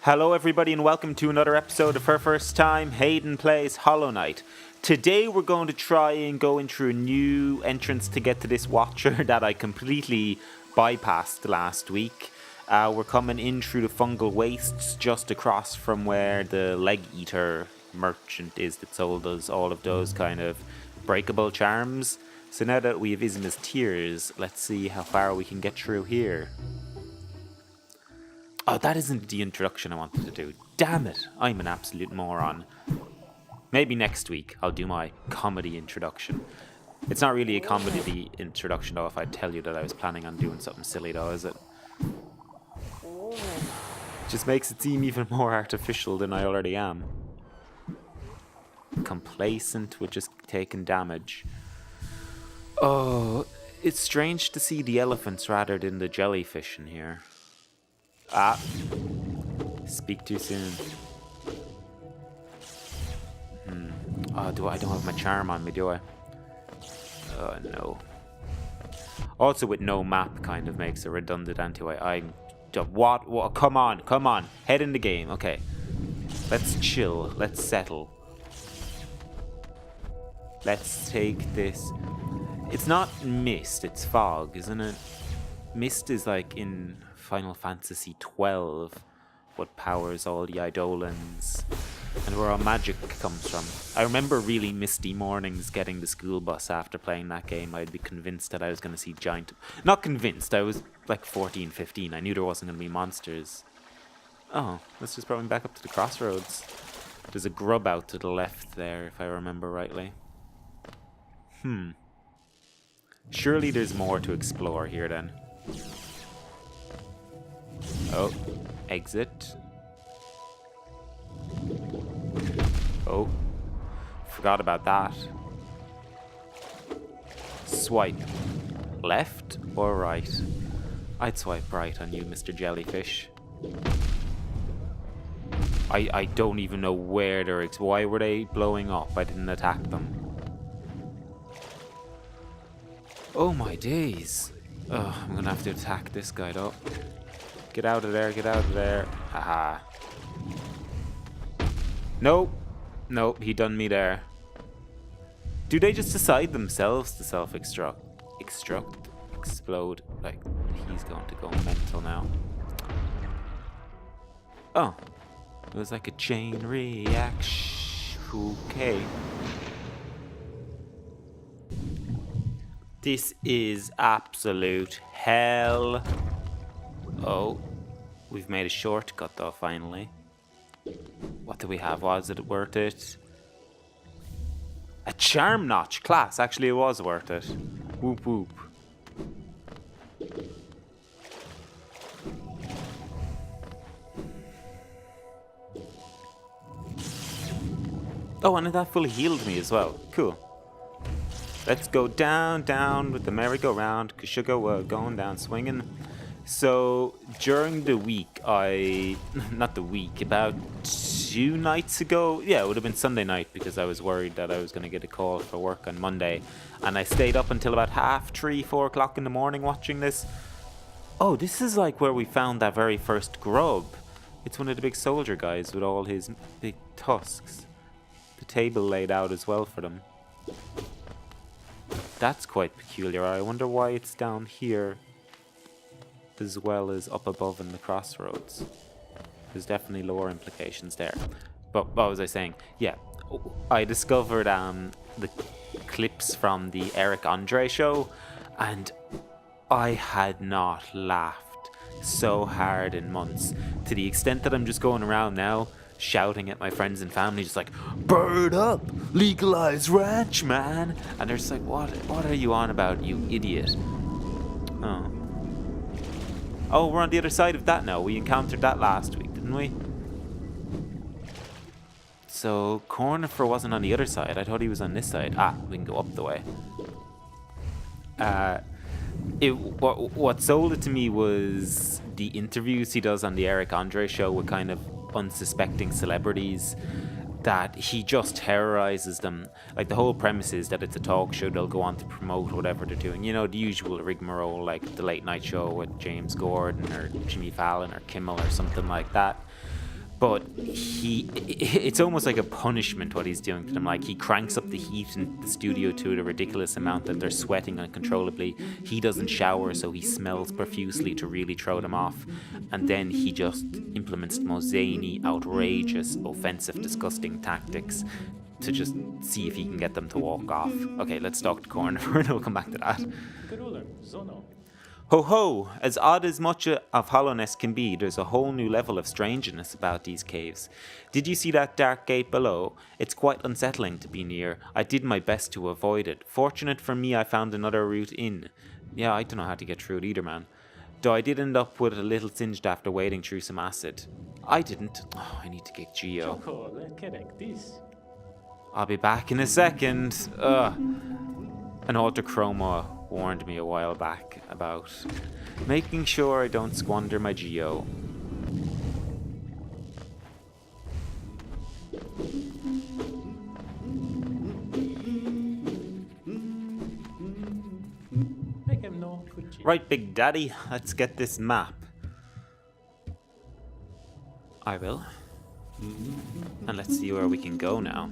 Hello everybody and welcome to another episode of For First Time, Hayden Plays Hollow Knight. Today we're going to try and go in through a new entrance to get to this watcher that I completely bypassed last week. We're coming in through the fungal wastes just across from where the leg eater merchant is that sold us all of those kind of breakable charms. So now that we have Isma's tears, let's see how far we can get through here. Oh, that isn't the introduction I wanted to do. Damn it, I'm an absolute moron. Maybe next week I'll do my comedy introduction. It's not really a comedy introduction though if I tell you that I was planning on doing something silly though, is it? Just makes it seem even more artificial than I already am. Complacent with just taking damage. Oh, it's strange to see the elephants rather than the jellyfish in here. Ah, speak too soon. Oh, I don't have my charm on me, do I? Oh, no. Also, with no map kind of makes it redundant anyway. What? Come on. Head in the game. Okay. Let's chill. Let's settle. Let's take this. It's not mist, it's fog, isn't it? Mist is like in Final Fantasy 12, what powers all the Eidolons and where all magic comes from. I remember really misty mornings getting the school bus after playing that game. I'd be convinced that I was going to see giant... Not convinced, I was like 14, 15. I knew there wasn't going to be monsters. Oh, this just brought me back up to the crossroads. There's a grub out to the left there, if I remember rightly. Surely there's more to explore here then. Oh, exit. Oh, forgot about that. Swipe. Left or right? I'd swipe right on you, Mr. Jellyfish. I don't even know where they're... Why were they blowing up? I didn't attack them. Oh my days. Oh, I'm gonna have to attack this guy though. Get out of there. Haha. Nope, he done me there. Do they just decide themselves to explode? Like, he's going to go mental now. Oh, it was like a chain reaction. Okay. This is absolute hell. Oh, we've made a shortcut though, finally. What do we have? Was it worth it? A charm notch class. Actually, it was worth it. Whoop whoop. Oh, and that fully healed me as well. Cool. Let's go down with the merry-go-round. Sugar, going down swinging. So during the week, about 2 nights ago, yeah, it would have been Sunday night because I was worried that I was going to get a call for work on Monday, and I stayed up until about 3:30, 4 o'clock in the morning watching this. Oh, this is like where we found that very first grub. It's one of the big soldier guys with all his big tusks. The table laid out as well for them. That's quite peculiar. I wonder why it's down here as well as up above in the crossroads. There's definitely lore implications there. But what was I saying? Yeah, I discovered the clips from the Eric Andre show, and I had not laughed so hard in months, to the extent that I'm just going around now shouting at my friends and family, just like, "Bird up! Legalize ranch, man!" And they're just like, what are you on about, you idiot? Oh, we're on the other side of that now. We encountered that last week, didn't we? So, Cornifer wasn't on the other side. I thought he was on this side. Ah, we can go up the way. What sold it to me was the interviews he does on the Eric Andre show with kind of unsuspecting celebrities, that he just terrorizes them. Like, the whole premise is that it's a talk show. They'll go on to promote whatever they're doing. You know, the usual rigmarole, like the late night show with James Gordon or Jimmy Fallon or Kimmel or something like that. But it's almost like a punishment what he's doing to them. Like, he cranks up the heat in the studio to a ridiculous amount that they're sweating uncontrollably. He doesn't shower, so he smells profusely to really throw them off. And then he just implements the most zany, outrageous, offensive, disgusting tactics to just see if he can get them to walk off. Okay, let's talk to Corner and we'll come back to that. Ho ho! As odd as much of hollowness can be, there's a whole new level of strangeness about these caves. Did you see that dark gate below? It's quite unsettling to be near. I did my best to avoid it. Fortunate for me, I found another route in. Yeah, I don't know how to get through it either, man. Though I did end up with a little singed after wading through some acid. I didn't. Oh, I need to get Geo. I'll be back in a second. An alter chroma warned me a while back about making sure I don't squander my Geo. Right, Big Daddy, let's get this map. I will. And let's see where we can go now.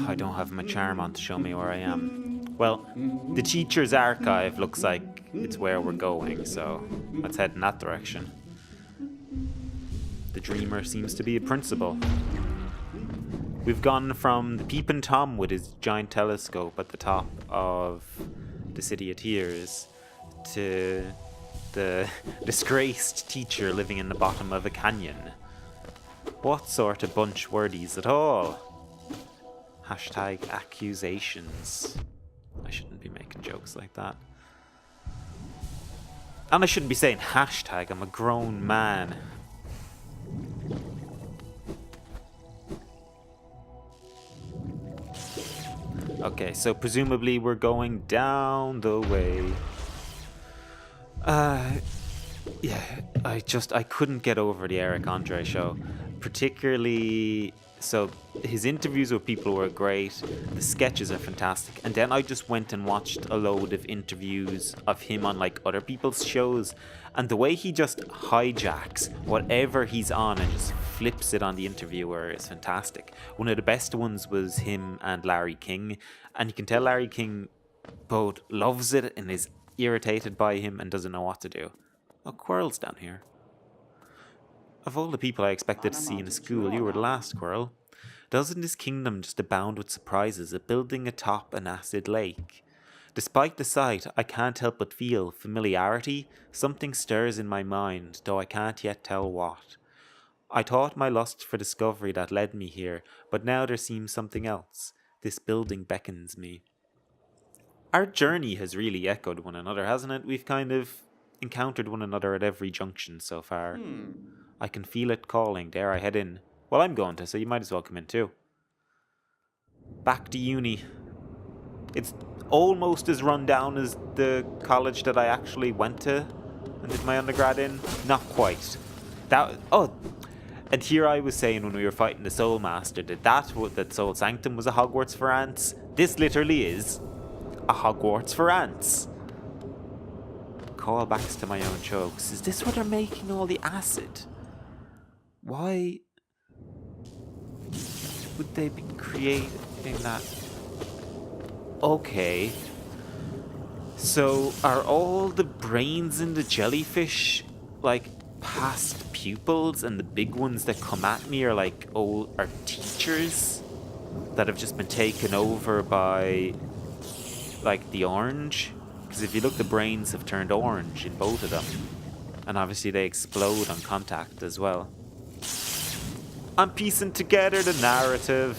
I don't have my charm on to show me where I am. Well, the teacher's archive looks like it's where we're going, so let's head in that direction. The dreamer seems to be a principal. We've gone from the peeping Tom with his giant telescope at the top of the City of Tears to the disgraced teacher living in the bottom of a canyon. What sort of bunch were these at all? Hashtag accusations. I shouldn't be making jokes like that. And I shouldn't be saying hashtag, I'm a grown man. Okay, so presumably we're going down the way. Yeah, I couldn't get over the Eric Andre show. Particularly, so his interviews with people were great, the sketches are fantastic, and then I just went and watched a load of interviews of him on like other people's shows, and the way he just hijacks whatever he's on and just flips it on the interviewer is fantastic. One of the best ones was him and Larry King, and you can tell Larry King both loves it and is irritated by him and doesn't know what to do. Oh, Quirrell's down here. Of all the people I expected to see in a school, you were the last, Squirrel. Doesn't this kingdom just abound with surprises, a building atop an acid lake? Despite the sight, I can't help but feel familiarity. Something stirs in my mind, though I can't yet tell what. I thought my lust for discovery that led me here, but now there seems something else. This building beckons me. Our journey has really echoed one another, hasn't it? We've kind of encountered one another at every junction so far. I can feel it calling. Dare I head in? Well, I'm going to, so you might as well come in too. Back to uni. It's almost as run down as the college that I actually went to and did my undergrad in. Not quite. And here I was saying when we were fighting the Soul Master that Soul Sanctum was a Hogwarts for ants. This literally is a Hogwarts for ants. Callbacks to my own jokes. Is this where they're making all the acid? Why would they be creating that? Okay. So are all the brains in the jellyfish like past pupils, and the big ones that come at me are like are teachers that have just been taken over by like the orange? Because if you look, the brains have turned orange in both of them. And obviously they explode on contact as well. I'm piecing together the narrative.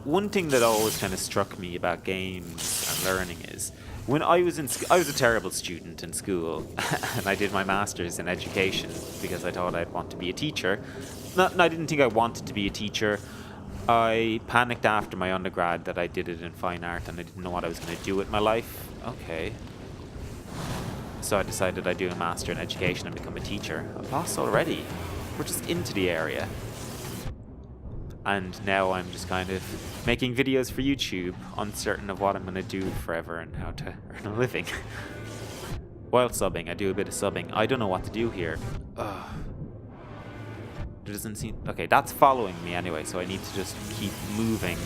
One thing that always kind of struck me about games and learning is when I was a terrible student in school, and I did my master's in education because I thought I'd want to be a teacher. I didn't think I wanted to be a teacher. I panicked after my undergrad that I did it in fine art and I didn't know what I was going to do with my life. Okay. So I decided I'd do a master in education and become a teacher. I'm lost already. We're just into the area. And now I'm just kind of making videos for YouTube, uncertain of what I'm going to do forever and how to earn a living. While subbing, I do a bit of subbing. I don't know what to do here. Ugh. There doesn't seem... Okay, that's following me anyway, so I need to just keep moving.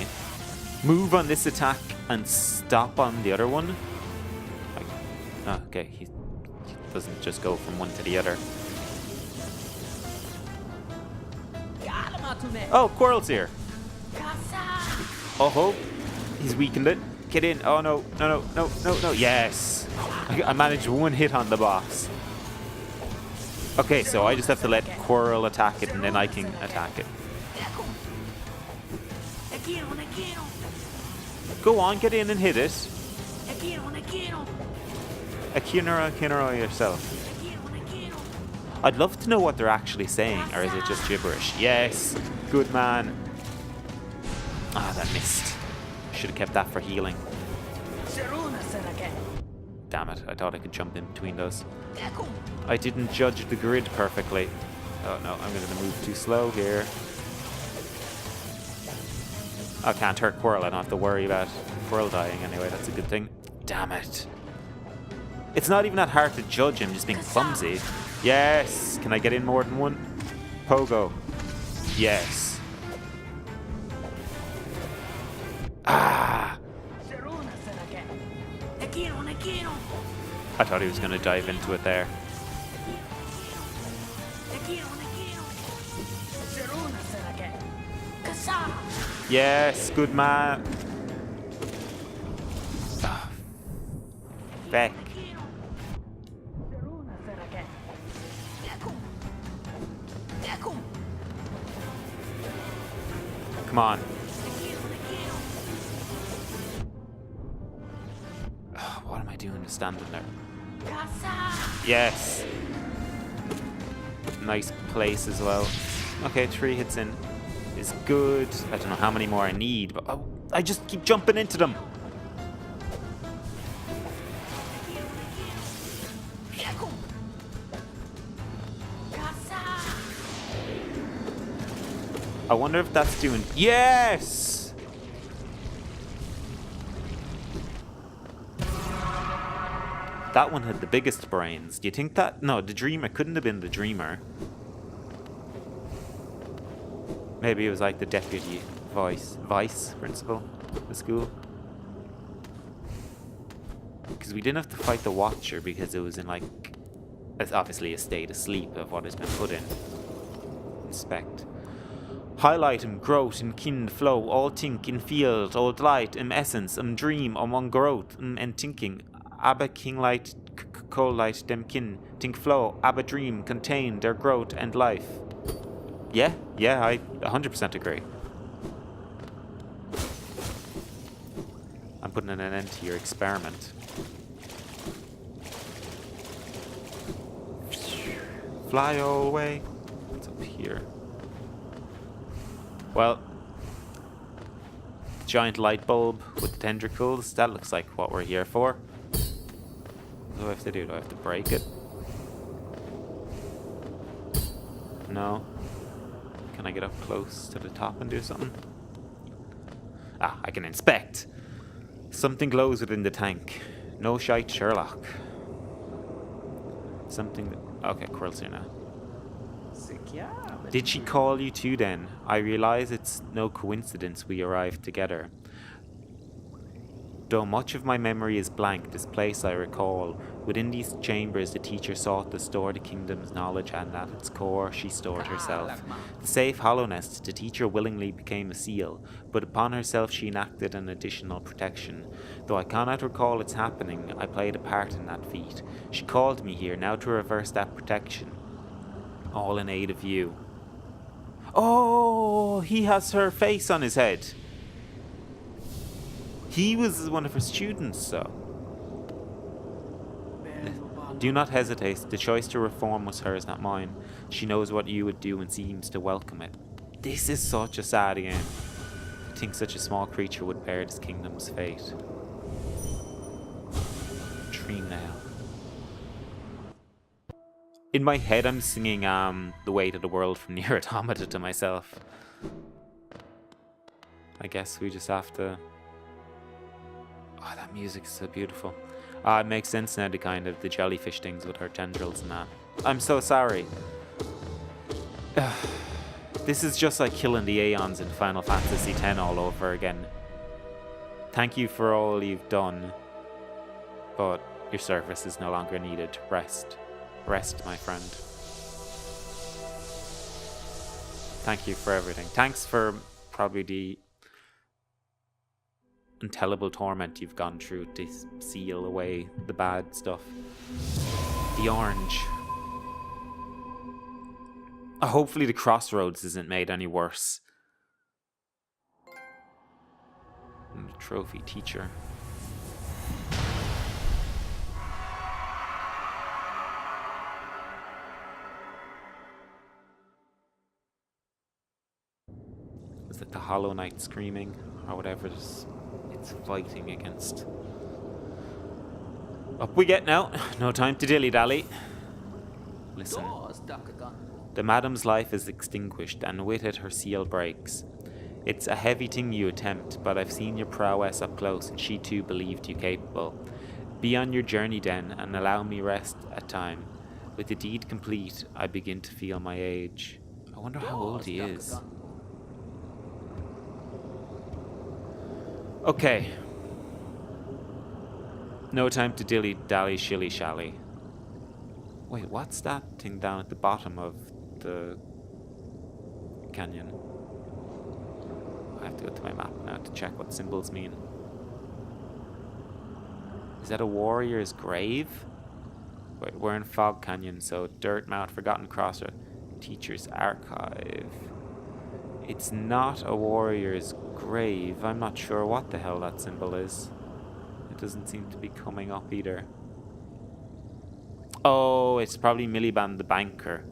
Move on this attack and stop on the other one. Like, oh, okay, he doesn't just go from one to the other. Oh, Quarrel's here. Oh, he's weakened it. Get in. Oh, no, no, no, no, no, no. Yes. I managed one hit on the boss. Okay, so I just have to let Quarrel attack it and then I can attack it. Go on, get in and hit it. Akinara yourself. I'd love to know what they're actually saying, or is it just gibberish? Yes, good man. Ah, that missed. Should have kept that for healing. Damn it, I thought I could jump in between those. I didn't judge the grid perfectly. Oh no, I'm going to move too slow here. I can't hurt Quirrell, I don't have to worry about Quirrell dying anyway, that's a good thing. Damn it. It's not even that hard to judge him, just being clumsy. Yes! Can I get in more than one? Pogo. Yes. Ah! I thought he was going to dive into it there. Yes, good man. Oh. Beck. Come on. Oh, what am I doing just standing there? Yes. Nice place as well. Okay, 3 hits in is good. I don't know how many more I need, but I just keep jumping into them. I wonder if that's doing... Yes! That one had the biggest brains. Do you think that... No, the Dreamer couldn't have been the Dreamer. Maybe it was like the deputy vice principal of the school. Because we didn't have to fight the Watcher because it was in like... It's obviously a state of sleep of what has been put in. Inspect. Highlight growth in kind flow, all think in field, all light, essence, dream, one growth, and thinking. Abba king light, cold light, them kin, think flow, Abba dream, contain their growth and life. Yeah, I 100% agree. I'm putting an end to your experiment. Fly all away. What's up here? Well, giant light bulb with the tendricles, that looks like what we're here for. What do I have to do? Do I have to break it? No. Can I get up close to the top and do something? Ah, I can inspect. Something glows within the tank. No shite Sherlock. Something... Okay, Quirrell's here now. Did she call you too then? I realize it's no coincidence we arrived together. Though much of my memory is blank, this place I recall. Within these chambers the teacher sought to store the kingdom's knowledge, and at its core she stored herself. The safe hollowness, the teacher willingly became a seal, but upon herself she enacted an additional protection. Though I cannot recall its happening, I played a part in that feat. She called me here, now to reverse that protection. All in aid of you. Oh, he has her face on his head. He was one of her students, so. Do not hesitate. The choice to reform was hers, not mine. She knows what you would do and seems to welcome it. This is such a sad game. I think such a small creature would bear this kingdom's fate. Dream now. In my head, I'm singing The Weight of the World from Nier Automata to myself. I guess we just have to... Oh, that music is so beautiful. Ah, it makes sense now, the jellyfish things with her tendrils and that. I'm so sorry. This is just like killing the Aeons in Final Fantasy X all over again. Thank you for all you've done, but your service is no longer needed. Rest. Rest, my friend. Thank you for everything. Thanks for probably the untellable torment you've gone through to seal away the bad stuff. The orange. Hopefully the crossroads isn't made any worse. And the trophy teacher. Is it the Hollow Knight screaming or whatever it's fighting against? Up we get now. No time to dilly-dally. Listen. The madam's life is extinguished, and with it her seal breaks. It's a heavy thing you attempt, but I've seen your prowess up close, and she too believed you capable. Be on your journey then, and allow me rest a time. With the deed complete, I begin to feel my age. I wonder how old he is. Okay. No time to dilly-dally, shilly-shally. Wait, what's that thing down at the bottom of the canyon? I have to go to my map now to check what symbols mean. Is that a warrior's grave? Wait, we're in Fog Canyon, so Dirt Mount, Forgotten Crossroad, Teacher's Archive. It's not a warrior's grave. I'm not sure what the hell that symbol is. It doesn't seem to be coming up either. Oh, it's probably Miliband the Banker,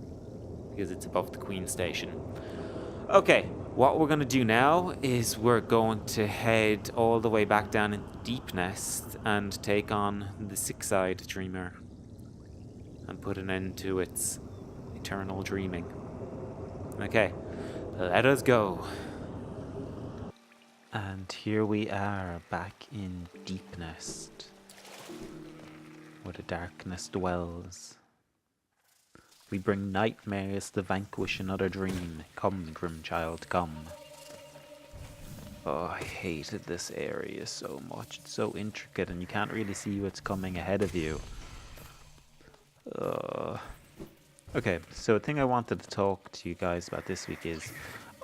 because it's above the Queen Station. Okay, what we're going to do now is we're going to head all the way back down in Deep Nest and take on the Six-Eyed Dreamer and put an end to its eternal dreaming. Okay, let us go. And here we are back in Deep Nest, where the darkness dwells. We bring nightmares to vanquish another dream. Come, grim child, come. Oh, I hated this area so much. It's so intricate and you can't really see what's coming ahead of you. Okay, so the thing I wanted to talk to you guys about this week is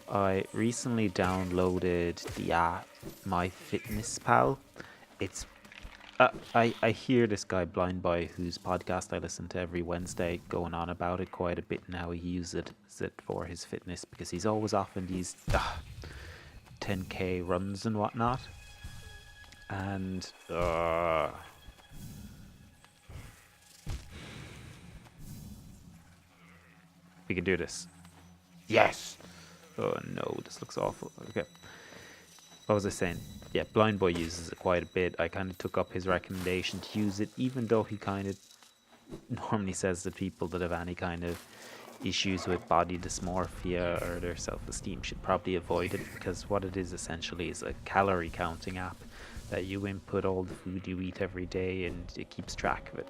I recently downloaded the app MyFitnessPal. It's I hear this guy Blind Boy, whose podcast I listen to every Wednesday, going on about it quite a bit now. He uses it for his fitness because he's always off in these 10k runs and whatnot. And we can do this. Yes. Oh no, this looks awful. Okay. What was I saying? Yeah, Blind Boy uses it quite a bit. I kind of took up his recommendation to use it, even though he kind of normally says that people that have any kind of issues with body dysmorphia or their self-esteem should probably avoid it, because what it is essentially is a calorie counting app that you input all the food you eat every day and it keeps track of it.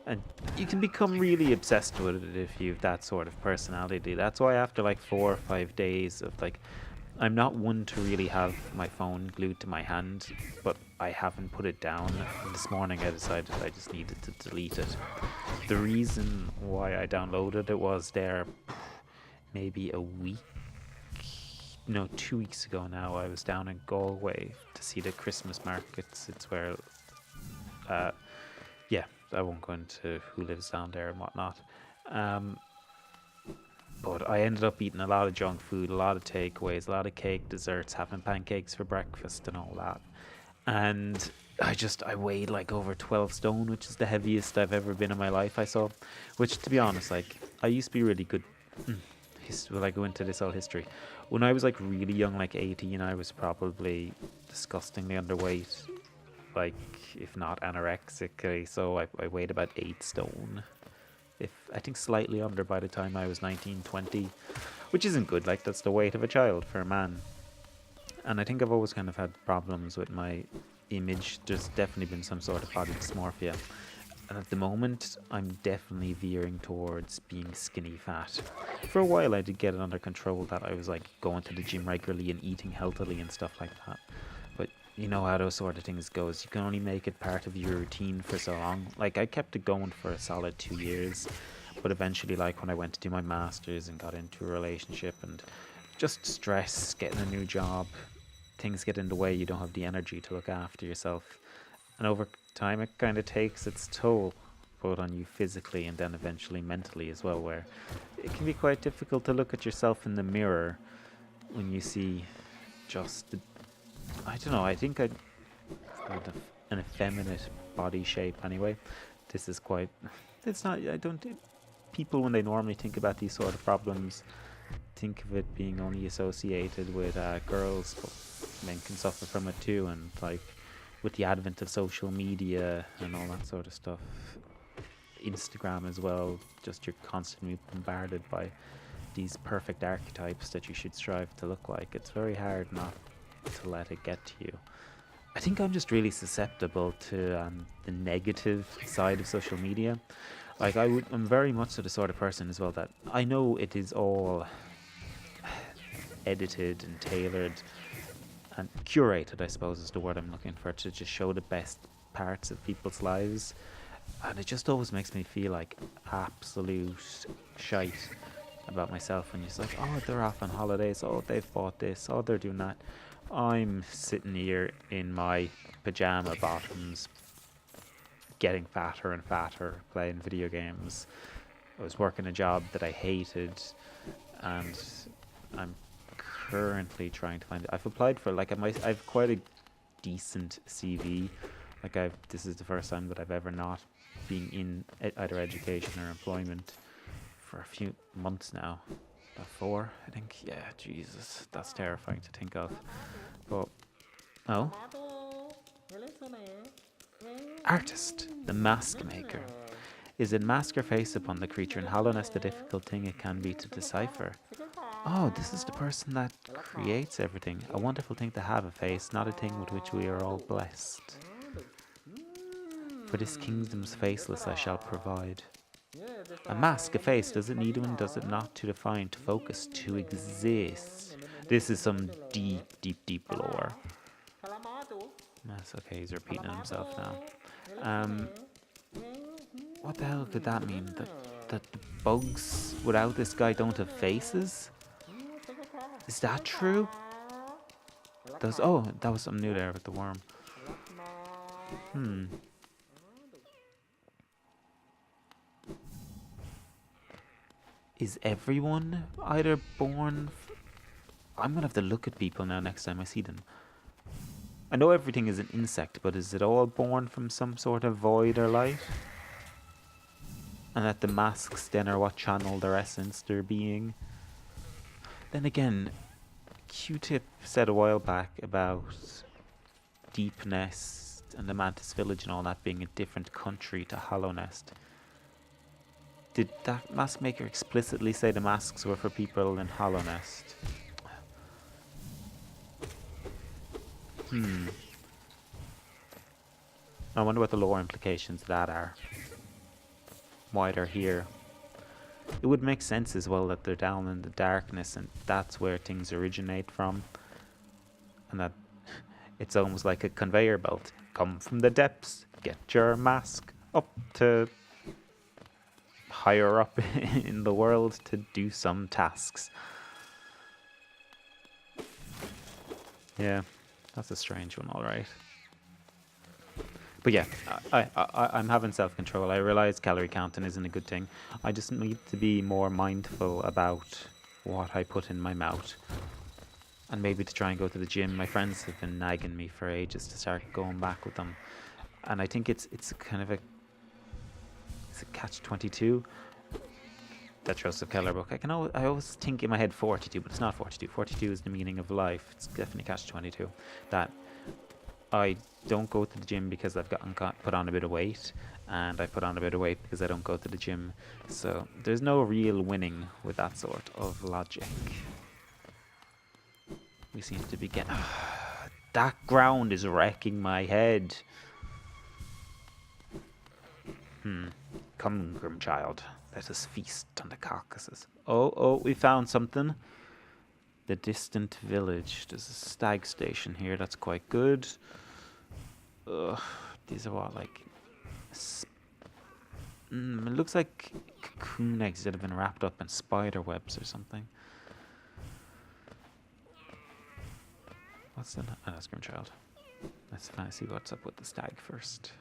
And you can become really obsessed with it if you've that sort of personality. That's why after like 4 or 5 days of like, I'm not one to really have my phone glued to my hand, but I haven't put it down. And this morning I decided I just needed to delete it. The reason why I downloaded it was there maybe a week, no, 2 weeks ago now. I was down in Galway to see the Christmas markets. It's where, yeah, I won't go into who lives down there and whatnot. But I ended up eating a lot of junk food, a lot of takeaways, a lot of cake, desserts, having pancakes for breakfast and all that. And I weighed like over 12 stone, which is the heaviest I've ever been in my life, I saw. Which, to be honest, like, I used to be really good. Will I go into this whole history? When I was like really young, like 18, I was probably disgustingly underweight. Like, if not anorexically, so I weighed about 8 stone. I think slightly under by the time I was 19, 20, which isn't good. Like, that's the weight of a child for a man. And I think I've always kind of had problems with my image. There's definitely been some sort of body dysmorphia. And at the moment, I'm definitely veering towards being skinny fat. For a while, I did get it under control that I was like going to the gym regularly and eating healthily and stuff like that. But you know how those sort of things goes. You can only make it part of your routine for so long. Like I kept it going for a solid 2 years. But eventually, like when I went to do my master's and got into a relationship and just stress, getting a new job, things get in the way, you don't have the energy to look after yourself. And over time, it kind of takes its toll, both on you physically and then eventually mentally as well, where it can be quite difficult to look at yourself in the mirror when you see just, I don't know, I think I'd an effeminate body shape anyway. This is quite, it's not, I don't, people when they normally think about these sort of problems, think of it being only associated with girls, but men can suffer from it too, and like with the advent of social media and all that sort of stuff, Instagram as well, just you're constantly bombarded by these perfect archetypes that you should strive to look like. It's very hard not to let it get to you. I think I'm just really susceptible to the negative side of social media. Like I'm very much the sort of person as well that I know it is all edited and tailored and curated, I suppose is the word I'm looking for, to just show the best parts of people's lives. And it just always makes me feel like absolute shite about myself when you're just like, oh, they're off on holidays, oh, they've bought this, oh, they're doing that. I'm sitting here in my pajama bottoms, getting fatter and fatter, playing video games. I was working a job that I hated, and I'm currently trying to find. I've applied for I've quite a decent CV. This is the first time that I've ever not been in either education or employment for a few months now. About 4, I think. Yeah, Jesus, that's terrifying to think of. But oh, artist, the mask maker. Is it mask or face upon the creature in hollowness the difficult thing it can be to decipher? Oh, this is the person that creates everything. A wonderful thing to have a face, not a thing with which we are all blessed. For this kingdom's faceless I shall provide. A mask, a face, does it need one, does it not, to define, to focus, to exist? This is some deep, deep, deep lore. That's okay, he's repeating himself now. What the hell could that mean? That the bugs without this guy don't have faces? Is that true? That was something new there with the worm. Is everyone either born... I'm gonna have to look at people now next time I see them. I know everything is an insect, but is it all born from some sort of void or light? And that the masks then are what channel their essence, their being. Then again, Q-Tip said a while back about Deep Nest and the Mantis Village and all that being a different country to Hollow Nest. Did that mask maker explicitly say the masks were for people in Hollow Nest? I wonder what the lore implications of that are. Why they're here. It would make sense as well that they're down in the darkness and that's where things originate from. And that it's almost like a conveyor belt. Come from the depths, get your mask up to higher up in the world to do some tasks. Yeah, that's a strange one, alright. But yeah, I'm having self-control. I realize calorie counting isn't a good thing. I just need to be more mindful about what I put in my mouth. And maybe to try and go to the gym. My friends have been nagging me for ages to start going back with them. And I think it's kind of a catch-22. That Joseph Keller book. I always think in my head 42, but it's not 42. 42 is the meaning of life. It's definitely catch-22. That I don't go to the gym because I've put on a bit of weight, and I put on a bit of weight because I don't go to the gym. So there's no real winning with that sort of logic. We seem to be getting... That ground is wrecking my head. Come, grim child. Let us feast on the carcasses. Oh, we found something. The distant village. There's a stag station here. That's quite good. Ugh, these are what, like... it looks like cocoon eggs that have been wrapped up in spider webs or something. What's that? Oh, that's Grim Child. Let's see what's up with the stag first.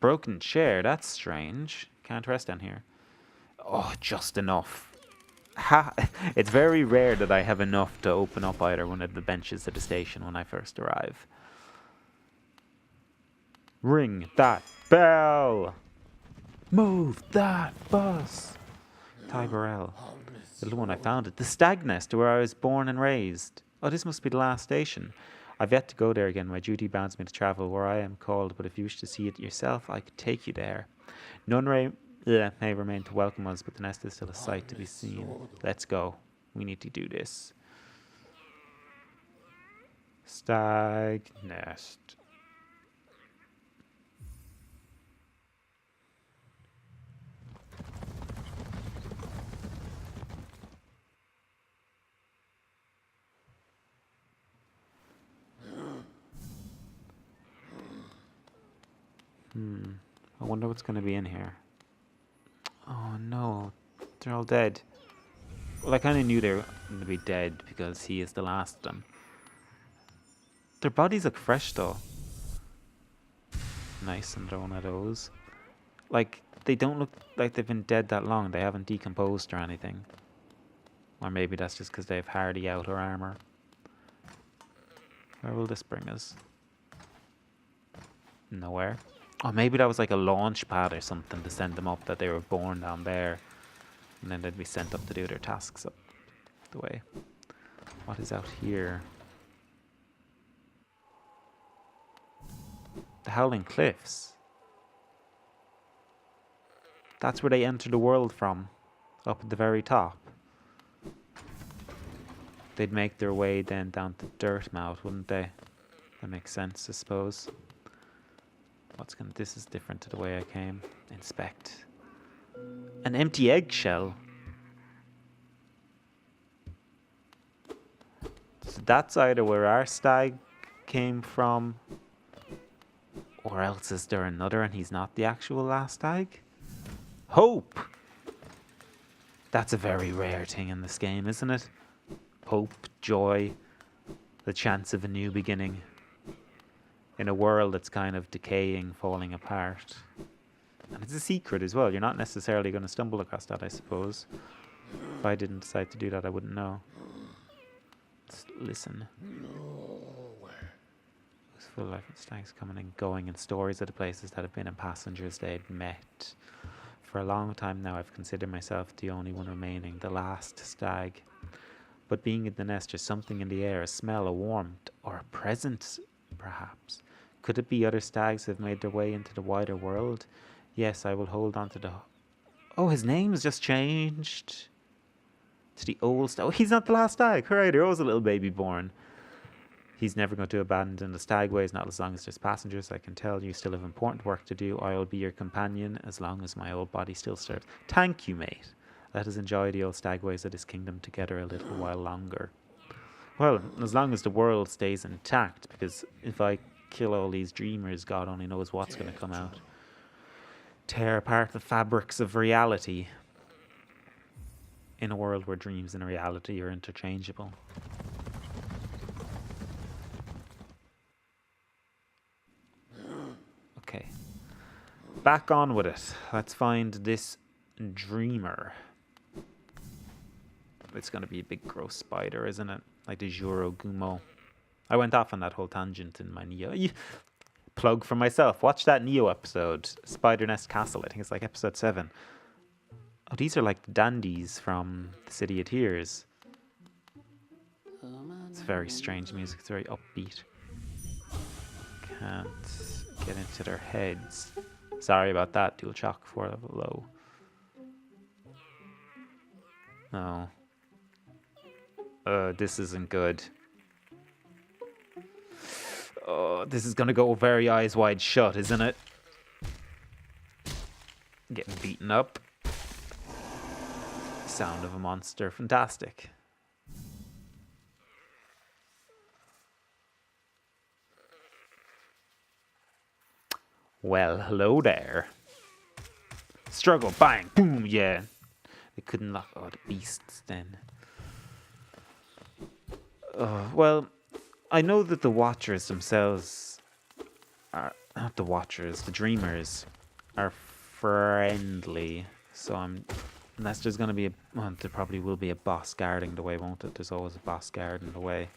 Broken chair, that's strange. Can't rest down here. Oh, just enough. It's very rare that I have enough to open up either one of the benches at the station when I first arrive. Ring that bell! Move that bus! Ty Burrell. The little one I found it. The stag nest where I was born and raised. Oh, this must be the last station. I've yet to go there again. My duty bounds me to travel where I am called, but if you wish to see it yourself, I could take you there. None may remain to welcome us, but the nest is still a sight to be seen. Let's go. We need to do this. Stag nest. I wonder what's going to be in here. Oh no, they're all dead. Well, I kind of knew they were going to be dead because he is the last of them. Their bodies look fresh though. Nice, another one of those. Like, they don't look like they've been dead that long. They haven't decomposed or anything. Or maybe that's just because they have hardy outer armor. Where will this bring us? Nowhere. Oh, maybe that was like a launch pad or something to send them up, that they were born down there. And then they'd be sent up to do their tasks up the way. What is out here? The Howling Cliffs. That's where they enter the world from. Up at the very top. They'd make their way then down to Dirtmouth, wouldn't they? That makes sense, I suppose. This is different to the way I came. Inspect. An empty eggshell. So that's either where our stag came from, or else is there another and he's not the actual last stag? Hope! That's a very rare thing in this game, isn't it? Hope, joy, the chance of a new beginning. In a world that's kind of decaying, falling apart. And it's a secret as well. You're not necessarily going to stumble across that, I suppose. If I didn't decide to do that, I wouldn't know. Let's listen. It's full of life and stags coming and going, and stories of the places that have been and passengers they'd met. For a long time now, I've considered myself the only one remaining, the last stag. But being in the nest, there's something in the air, a smell, a warmth, or a presence, perhaps. Could it be other stags have made their way into the wider world? Yes, I will hold on to the... Oh, his name has just changed to the old stag. Oh, he's not the last stag. Hooray, there was a little baby born. He's never going to abandon the stagways, not as long as there's passengers. I can tell you still have important work to do. I will be your companion as long as my old body still serves. Thank you, mate. Let us enjoy the old stagways of this kingdom together a little while longer. Well, as long as the world stays intact, because if I kill all these dreamers, God only knows what's going to come out. Tear apart the fabrics of reality in a world where dreams and reality are interchangeable. Okay. Back on with it. Let's find this dreamer. It's going to be a big gross spider, isn't it? Like the Juro Gumo. I went off on that whole tangent in my Neo. Plug for myself. Watch that Neo episode. Spider Nest Castle. I think it's like episode 7. Oh, these are like the dandies from the City of Tears. It's very strange music. It's very upbeat. Can't get into their heads. Sorry about that. Dual shock 4 level low. Oh. This isn't good. Oh, this is gonna go very eyes wide shut, isn't it? Getting beaten up. Sound of a monster. Fantastic. Well, hello there. Struggle, bang, boom, yeah. They couldn't lock out the beasts then. Well, I know that the Watchers themselves are not the Watchers, the Dreamers are friendly. So unless there's gonna be well, there probably will be a boss guarding the way, won't it? There's always a boss guarding the way.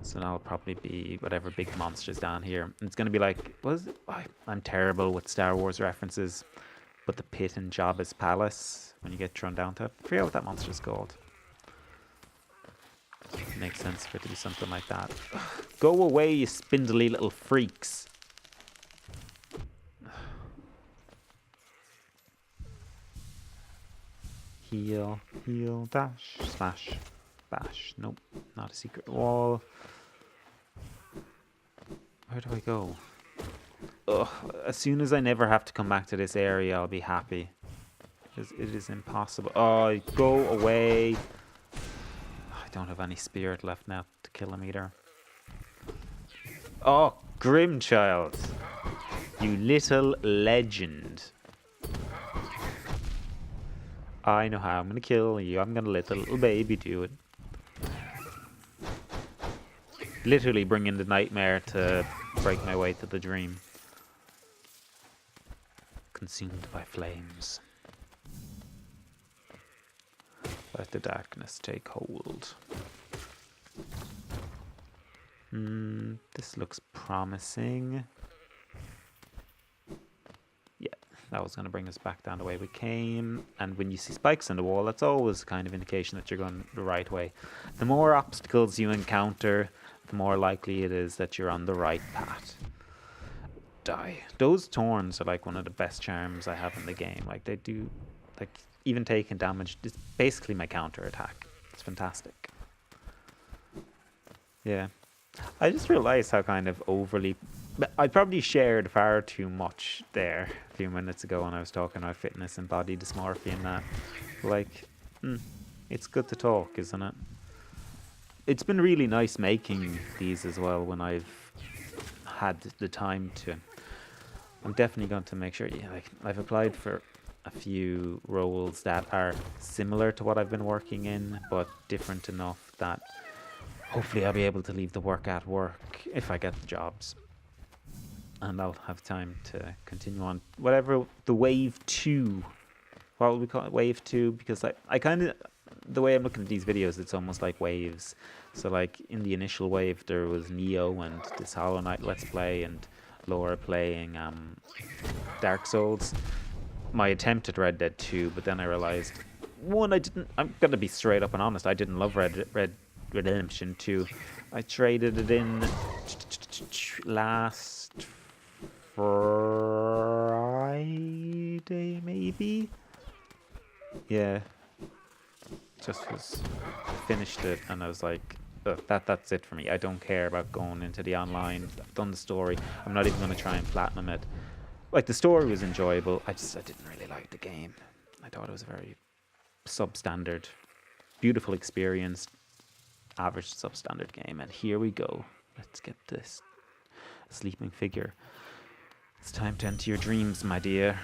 So that'll probably be whatever big monster's down here. And it's gonna be like, I'm terrible with Star Wars references, but the pit in Jabba's palace when you get thrown down to it. I forget what that monster's called. Makes sense for it to be something like that. Go away, you spindly little freaks. Heal, heal, dash, slash, bash. Nope, not a secret wall. Where do I go? Ugh, as soon as I never have to come back to this area, I'll be happy. Because it is impossible. Oh, go away. I don't have any spirit left now to kill him either. Oh, Grimchild. You little legend. I know how I'm gonna kill you. I'm gonna let the little baby do it. Literally bringing the nightmare to break my way to the dream. Consumed by flames. Let the darkness take hold. This looks promising. Yeah, that was going to bring us back down the way we came. And when you see spikes on the wall, that's always kind of indication that you're going the right way. The more obstacles you encounter, the more likely it is that you're on the right path. Die. Those thorns are like one of the best charms I have in the game. Like they do, like even taking damage, it's basically my counter attack. It's fantastic. Yeah. I just realized how kind of overly... I probably shared far too much there a few minutes ago when I was talking about fitness and body dysmorphia and that. Like, it's good to talk, isn't it? It's been really nice making these as well when I've had the time to. I'm definitely going to make sure, like, I've applied for a few roles that are similar to what I've been working in, but different enough that hopefully I'll be able to leave the work at work if I get the jobs. And I'll have time to continue on whatever the wave 2, what will we call it, wave 2, because I kind of, the way I'm looking at these videos, it's almost like waves. So like in the initial wave there was Neo and this Hollow Knight Let's Play and Laura playing Dark Souls. My attempt at Red Dead 2, but then I realized, one, I'm going to be straight up and honest, I didn't love Red Redemption 2. I traded it in last Friday, maybe? Yeah. Just was finished it and I was like, that's it for me. I don't care about going into the online. I've done the story. I'm not even going to try and platinum it. Like, the story was enjoyable. I didn't really like the game. I thought it was a very substandard, beautiful experience, average substandard game. And here we go. Let's get this sleeping figure. It's time to enter your dreams, my dear.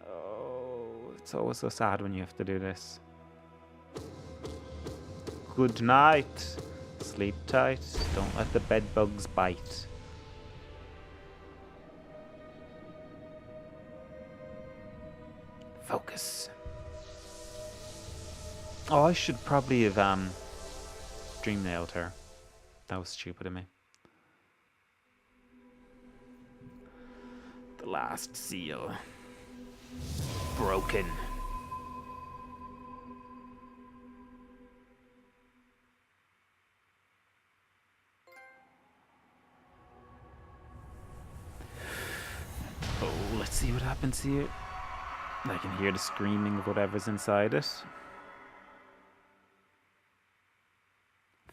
Oh, it's always so sad when you have to do this. Good night. Sleep tight. Don't let the bed bugs bite. Focus. Oh, I should probably have dream nailed her. That was stupid of me. The last seal. Broken. let's see what happens here. I can hear the screaming of whatever's inside it.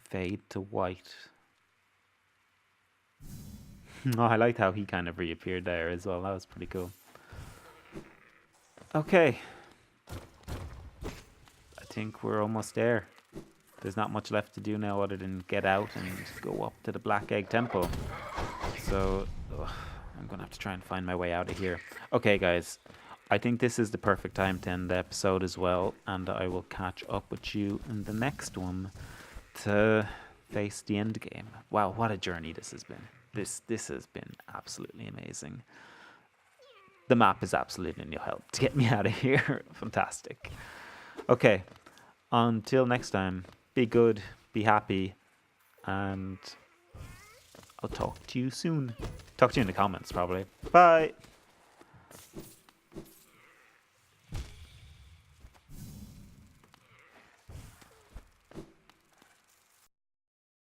Fade to white. Oh, I liked how he kind of reappeared there as well. That was pretty cool. Okay. I think we're almost there. There's not much left to do now other than get out and go up to the Black Egg Temple. So, I'm going to have to try and find my way out of here. Okay, guys. I think this is the perfect time to end the episode as well. And I will catch up with you in the next one to face the end game. Wow, what a journey this has been. This has been absolutely amazing. The map is absolutely no help to get me out of here. Fantastic. Okay, until next time, be good, be happy, and I'll talk to you soon. Talk to you in the comments, probably. Bye.